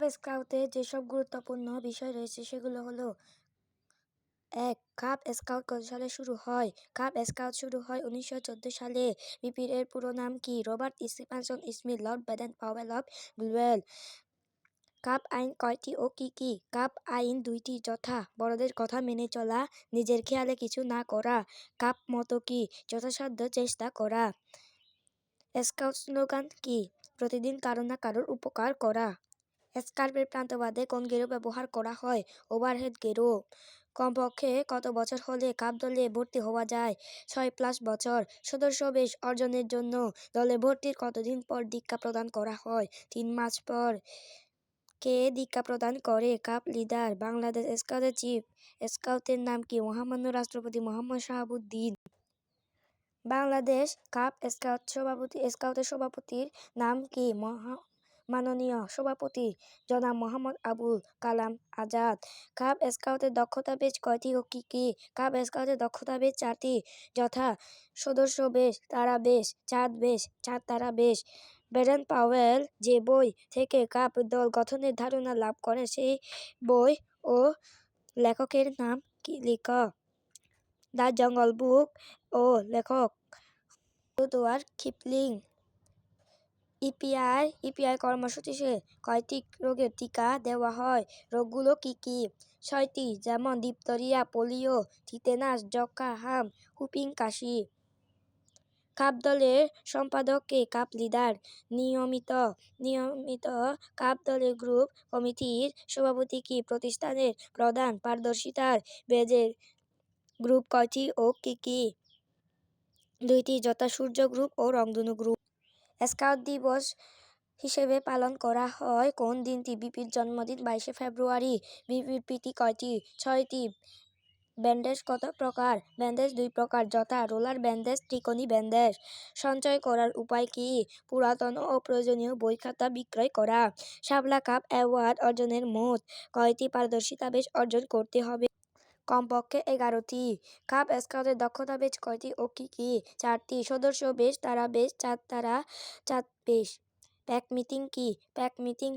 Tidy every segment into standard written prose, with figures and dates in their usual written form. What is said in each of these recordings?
কাব স্কাউটে যেসব গুরুত্বপূর্ণ বিষয় রয়েছে সেগুলো হলো: ১. কাব স্কাউট কত সালে শুরু হয়? কাব স্কাউট শুরু হয় 1914 সালে। বিপির এর পুরো নাম কি? Robert Stephenson Smith Lord Baden Powell of Gilwell. Cub আইন কয়টি ও কি কি? কাব আইন 2টি, যথা: বড়দের কথা মেনে চলা, নিজের খেয়ালে কিছু না করা। কাব মতো কি? যথাসাধ্য চেষ্টা করা। স্কাউট স্লোগান কি? প্রতিদিন কারো না কারোর উপকার করা। স্কার্ফের প্রান্ত বাদে কোন গেরো ব্যবহার করা হয়? ওভারহেড গেরো। কমপক্ষে কত বছর হলে কাব দলে ভর্তি হওয়া যায়? 6+ বছর। সদস্য বেশ অর্জনের জন্য দলে ভর্তির কতদিন পর দীক্ষা প্রদান করা হয়? 3 মাস পর। কে দীক্ষা প্রদান করে? কাব লিডার। বাংলাদেশ স্কাউটের চিফ স্কাউটের নাম কি? মহামান্য রাষ্ট্রপতি মোহাম্মদ শাহাবুদ্দিন। বাংলাদেশ কাব স্কাউটের সভাপতির নাম কি? মাননীয় সভাপতি জনাব মোহাম্মদ আবুল কালাম আজাদ। কাব স্কাউটের দক্ষতা বেজ কয়টি ও কি কি? কাব স্কাউটের দক্ষতা বেজ 4টি, যথা: সদস্য বেশ, তারা বেশ, চাঁদ বেশ, চাঁদ তারা বেশ। ব্যাডেন পাওয়েল যে বই থেকে কাব দল গঠনের ধারণা লাভ করেন সেই বই ও লেখকের নাম কি? লিখ। দ্য জঙ্গল বুক ও লেখক রুডওয়ার্ড কিপলিং। ইপিআই কর্মসূচিতে কয়টি রোগের টিকা দেওয়া হয়? রোগগুলো কি কি? 6টি, যেমন: ডিপথেরিয়া, পোলিও, টিটেনাস, যক্ষ্মা, হাম, হুপিং কাশি। কাব দলের সম্পাদক কে? কাব লিডার। নিয়মিত কাব দলের গ্রুপ কমিটির সভাপতি কি? প্রতিষ্ঠানের প্রধান। পারদর্শিতার বেজের গ্রুপ কয়টি ও কি কি? 2টি, যথা: সূর্য গ্রুপ ও রংধনু গ্রুপ। স্কাউট দিবস হিসেবে পালন করা হয় কোন দিনটি? বিপির জন্মদিন 22শে ফেব্রুয়ারি। বিপির পিটি কয়টি? 6টি। ব্যান্ডেজ কত প্রকার? ব্যান্ডেজ 2 প্রকার, যথা: রোলার ব্যান্ডেজ, ত্রিকোণী ব্যান্ডেজ। সঞ্চয় করার উপায় কি? পুরাতন ও প্রয়োজনীয় বই খাতা বিক্রয় করা। শাপলা কাব অ্যাওয়ার্ড অর্জনের মোট কয়টি পারদর্শিতা বেজ অর্জন করতে হবে? কমপক্ষে 11টি। কাব স্কাউটের দক্ষতা বেজ কয়টি ও কি কি? 4টি। সদস্য বেশ, তারা বেশ, চাঁদ তারা, চাঁদ বেশ। প্যাক মিটিং কি? প্যাক মিটিং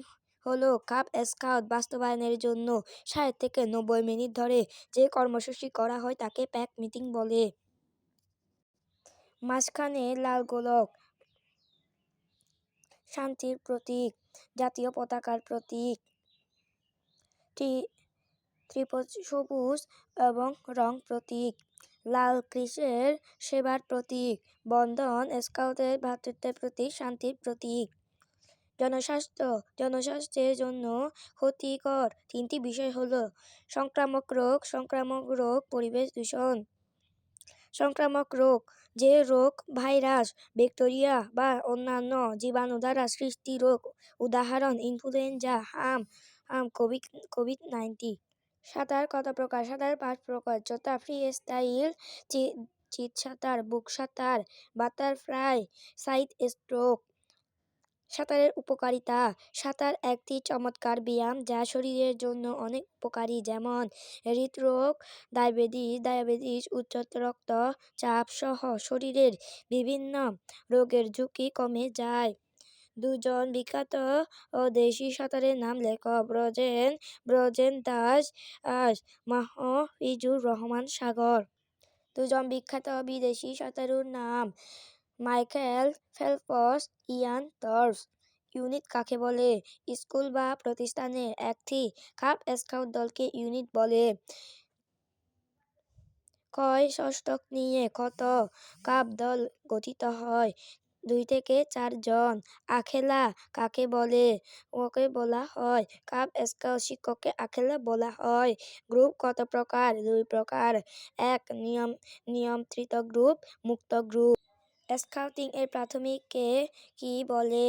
হলো কাব স্কাউট বাস্তবায়নের জন্য 60 থেকে 90 মিনিট ধরে যে কর্মসূচি করা হয় তাকে প্যাক মিটিং বলে। মাঝখানে লাল গোলক শান্তির প্রতীক, জাতীয় পতাকার প্রতীক। ত্রিভুজ সবুজ এবং রং প্রতীক। লাল ক্রিসের সেবার প্রতীক। বন্ধন স্কাউটের ভ্রাতৃত্বের প্রতীক, শান্তির প্রতীক। জনস্বাস্থ্যের জন্য ক্ষতিকর 3টি বিষয় হলো: সংক্রামক রোগ, পরিবেশ দূষণ। সংক্রামক রোগ: যে রোগ ভাইরাস, ব্যাকটেরিয়া বা অন্যান্য জীবাণু দ্বারা সৃষ্টি রোগ, উদাহরণ: ইনফ্লুয়েঞ্জা, হাম, কোভিড-19। সাঁতার কত প্রকার? সাঁতার 5 প্রকার, যথা: ফ্রি স্টাইল, চিত সাঁতার, বুক সাঁতার, বাটারফ্লাই, সাইড স্ট্রোক। সাঁতারের উপকারিতা: সাঁতার একটি চমৎকার ব্যায়াম যা শরীরের জন্য অনেক উপকারী, যেমন: হৃদরোগ, ডায়াবেটিস, উচ্চ রক্তচাপ সহ শরীরের বিভিন্ন রোগের ঝুঁকি কমে যায়। 2 জন বিখ্যাত ও দেশি সাঁতারের নাম লেখ। ব্রজেন দাস, মাহফিজুর রহমান সাগর। 2 জন বিখ্যাত বিদেশি সাঁতারুর নাম: মাইকেল ফেলপস, ইয়ান থর্পস। ইউনিট কাকে বলে? স্কুল বা প্রতিষ্ঠানের একটি। কাব স্কাউট দলকে ইউনিট বলে। কয় ষষ্ঠক নিয়ে কত কাব দল গঠিত হয়? 2 থেকে 4 জন। আখেলা কাকে বলে? ওকে বলা হয় কাব স্কাউট শিক্ষককে আখেলা বলা হয়। গ্রুপ কত প্রকার? 2 প্রকার। 1. নিয়ন্ত্রিত গ্রুপ, মুক্ত গ্রুপ। স্কাউটিং এর প্রাথমিক কে কি বলে?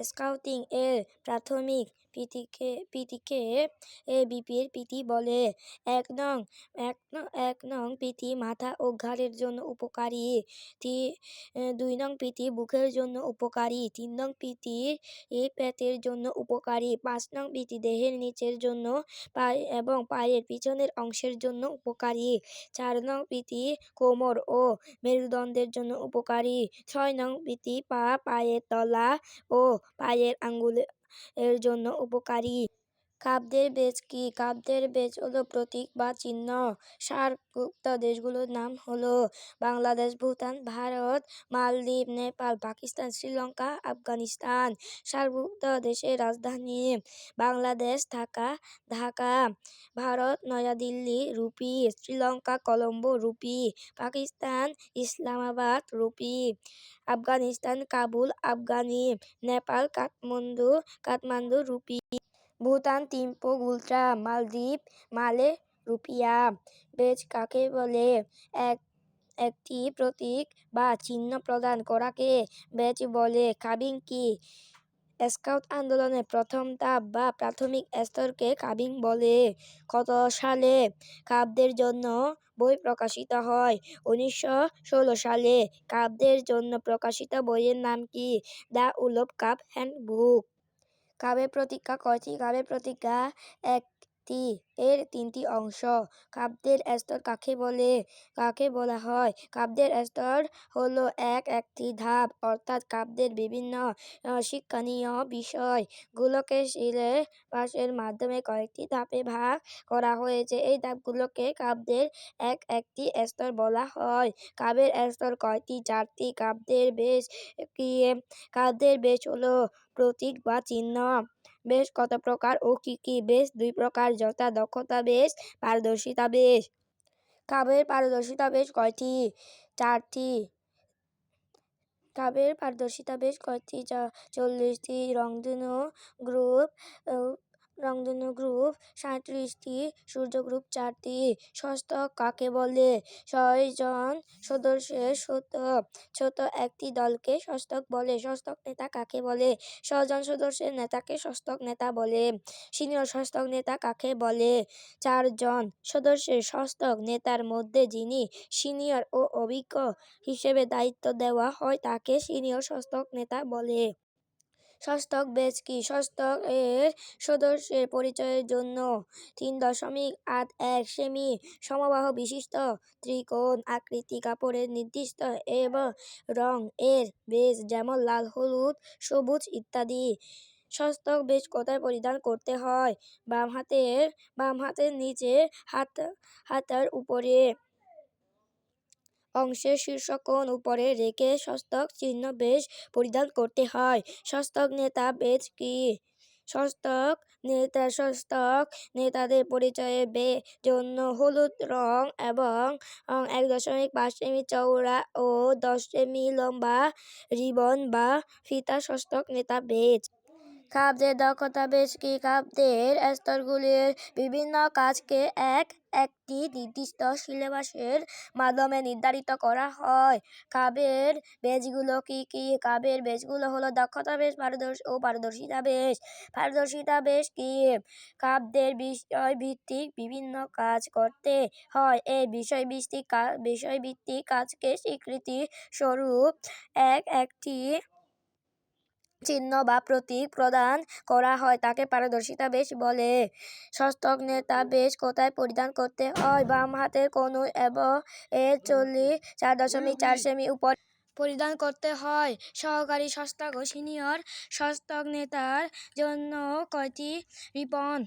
স্কাউটিং এর প্রাথমিক পিটিকে বিপির পিটি বলে। 1 নং পিটি মাথা ও ঘাড়ের জন্য উপকারী। 2 নং পিটি বুকের জন্য উপকারী। 3 নং পিটি পেটের জন্য উপকারী। 5 নং পিটি দেহের নিচের জন্য এবং পায়ের পিছনের অংশের জন্য উপকারী। 4 নং পিটি কোমর ও মেরুদণ্ডের জন্য উপকারী। 6 নং পিটি পা, পায়ের তলা ও পায়ের এর জন্য উপকারী। কাব্যের বেজ কি? কাব্যের বেজ হলো প্রতীক বা চিহ্ন। সার্কভুক্ত দেশগুলোর নাম হলো বাংলাদেশ, ভুটান, ভারত, মালদ্বীপ, নেপাল, পাকিস্তান, শ্রীলঙ্কা, আফগানিস্তান। সার্কভুক্ত দেশের রাজধানী Bangladesh Dhaka, Bharat Naya Dilli, rupee, Sri Lanka Colombo, rupee, Pakistan Islamabad, rupee, Afghanistan Kabul, afghani, Nepal Kathmandu, rupee, Bhutan Thimphu, গুলট্রা, মালদ্বীপ মালে, রুপিয়া। বেজ কাকে বলে? একটি প্রতীক বা চিহ্ন প্রদান করাকে বেজ বলে। কাবিং কি? স্কাউট আন্দোলনের প্রথম ধাপ বা প্রাথমিক স্তরকে কাবিং বলে। কত সালে কাব্যের জন্য বই প্রকাশিত হয়? 1916 সালে। কাব্যের জন্য প্রকাশিত বইয়ের নাম কি? The wolf cub handbook. কাব্যের প্রতিজ্ঞা কয়টি? কাব্যের প্রতিজ্ঞা একটি। এর তিনটি অংশ। কাব্যের স্তর কাকে বলা হয়? কাব্যের স্তর হলো একটি ধাপ, অর্থাৎ কাব্যের বিভিন্ন শিক্ষণীয় বিষয়গুলোকে সিলেবাসের মাধ্যমে কয়েকটি ধাপে ভাগ করা হয়েছে। এই ধাপগুলোকে কাব্যের একটি স্তর বলা হয়। কাব্যের স্তর কয়টি? 4টি। কাব্যের বেজ কি? কাব্যের বেজ হলো প্রতীক বা চিহ্ন। বেজ কত প্রকার ও কি কি? বেজ 2 প্রকার, যথা দক্ষতা বেজ, পারদর্শিতা বেজ। কাব্যের পারদর্শিতা বেজ কয়টি? 4টি। কাব্যের পারদর্শিতা বেশ কয়টি? 40টি। রংধনু গ্রুপ 37টি। সূর্য গ্রুপ 4টি। ষষ্ঠক কাকে বলে? 6 জন সদস্যের ছোট একটি দলকে ষষ্ঠক বলে। ষষ্ঠক নেতা কাকে বলে? 6 জন সদস্যের নেতাকে ষষ্ঠক নেতা বলে। সিনিয়র ষষ্ঠক নেতা কাকে বলে? 4 জন সদস্যের ষষ্ঠক নেতার মধ্যে যিনি সিনিয়র ও অভিজ্ঞ হিসেবে দায়িত্ব দেওয়া হয় তাকে সিনিয়র ষষ্ঠক নেতা বলে। ষষ্ঠক বেজ কি? ষষ্ঠক এর সদস্যের পরিচয়ের জন্য 3.81 সেমি সমবাহু বিশিষ্ট ত্রিকোণ আকৃতি কাপড়ের নির্দিষ্ট রং এর বেজ, যেমন লাল, হলুদ, সবুজ ইত্যাদি। ষষ্ঠক বেজ কোথায় পরিধান করতে হয়? বাম হাতের নিচে হাতার উপরে অংশের শীর্ষকোণ উপরে রেখে ষষ্ঠক চিহ্ন বেজ পরিধান করতে হয়। ষষ্ঠক নেতা বেজ কি? ষষ্ঠক নেতাদের পরিচয়ের জন্য হলুদ রং এবং 1.5 সেমি চওড়া ও 10 সেমি লম্বা রিবন বা ফিতা ষষ্ঠক নেতা বেজ। কাব্যের দক্ষতা বেজ কি? কাব্যের স্তরগুলির বিভিন্ন কাজকে একটি নির্দিষ্ট সিলেবাসের মাধ্যমে নির্ধারিত করা হয়। কাব্যের বেজগুলো কি কি? কাব্যের বেজগুলো হলো দক্ষতা বেজ ও পারদর্শিতা বেজ। পারদর্শিতা বেজ কি? কাব্যের বিষয় ভিত্তিক বিভিন্ন কাজ করতে হয়। এই বিষয়ভিত্তিক কাজকে স্বীকৃতি স্বরূপ একটি চিহ্ন বা প্রতীক প্রদান করা হয়, তাকে পারদর্শিতা বেজ বলে। ষষ্ঠক নেতা বেজ কোথায় পরিধান করতে হয়? বাম হাতের কনুই এর 4.4 সেমি উপর পরিধান করতে হয়। সহকারী ষষ্ঠক ও সিনিয়র ষষ্ঠক নেতার জন্য কয়টি রিবন?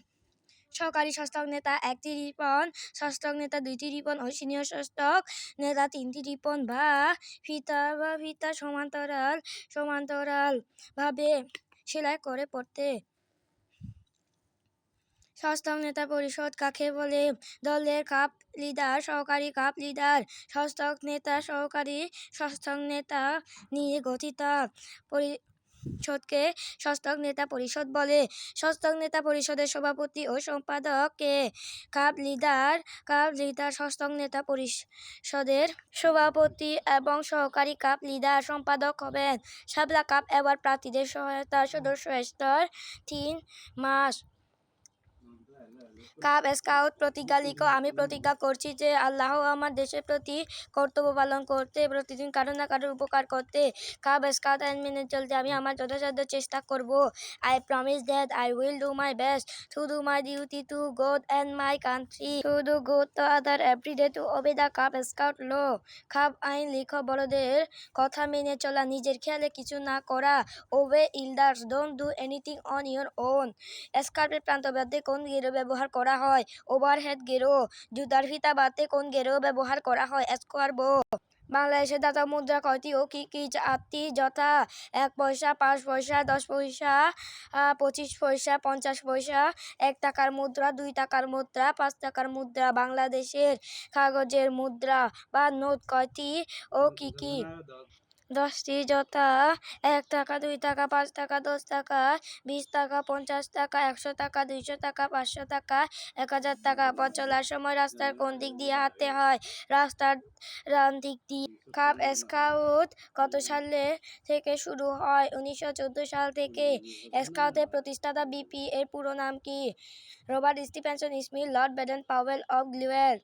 সহকারী ষষ্ঠক নেতা 1টি রিবন, ষষ্ঠক নেতা 2টি রিবন ও সিনিয়র ষষ্ঠক নেতা 3টি রিবন বা ফিতা সমান্তরাল ভাবে সেলাই করে পড়তে। ষষ্ঠক নেতা পরিষদ কাকে বলে? দলের কাপ লিডার, সহকারী কাপ লিডার। ষষ্ঠক নেতা সহকারী ষষ্ঠক নেতা নিয়ে গঠিত পরিষদকে ষষ্ঠক নেতা পরিষদ বলে। ষষ্ঠক নেতা পরিষদের সভাপতি ও সম্পাদক কে? কাপ লিডার ষষ্ঠক নেতা পরিষদের সভাপতি এবং সহকারী কাপ লিডার সম্পাদক হবেন। শাপলা কাপ অ্যাওয়ার্ড প্রার্থীদের সহায়তা সদস্য স্তর 3 মাস। কাব স্কাউট প্রতিজ্ঞা লিখো। আমি প্রতিজ্ঞা করছি যে আল্লাহ আমার দেশের প্রতি কর্তব্য পালন করতে, প্রতিদিন কারো না কারোর উপকার করতে, কাব স্কাউট আইন মেনে চলতে আমি আমার যথাসাধ্য চেষ্টা করব। I promise that I will do my best to do my duty to God and my country, to do good to other every day, to obey the cub scout law. Cub আইন লিখো, বড়দের কথা মেনে চলা, নিজের খেয়ালে কিছু না করা। Obey elders, don't do anything on your own. স্কার্ফের প্রান্ত বাঁধতে কোন গেরো ব্যবহার করা হয়? ওভারহেড গেরো। জুতার ফিতা বাঁধতে কোন গেরো ব্যবহার করা হয়? স্কোয়ার বো। বাংলাদেশের দাতা মুদ্রা কয়টি ও কি কি? 8টি, যথা 1 পয়সা, 5 পয়সা, 10 পয়সা, 25 পয়সা, 50 পয়সা। 1 টাকার মুদ্রা, 2 টাকার মুদ্রা, 5 টাকার মুদ্রা। বাংলাদেশের কাগজের মুদ্রা বা নোট কয়টি ও কি কি? 10টি, যথা 1 টাকা, 2 টাকা, 5 টাকা, 10 টাকা, 20 টাকা, 50 টাকা, 100 টাকা, 200 টাকা, 500 টাকা, 1000 টাকা। পথ চলার সময় রাস্তার কোন দিক দিয়ে হাঁটতে হয়? রাস্তার ডান দিক দিয়ে। কাব স্কাউট কত সালে থেকে শুরু হয়? 1914 সাল থেকে। স্কাউটের প্রতিষ্ঠাতা বিপি এর পুরো নাম কি? Robert Stephenson Smith, Lord Baden Powell, of গ্লিওয়েল।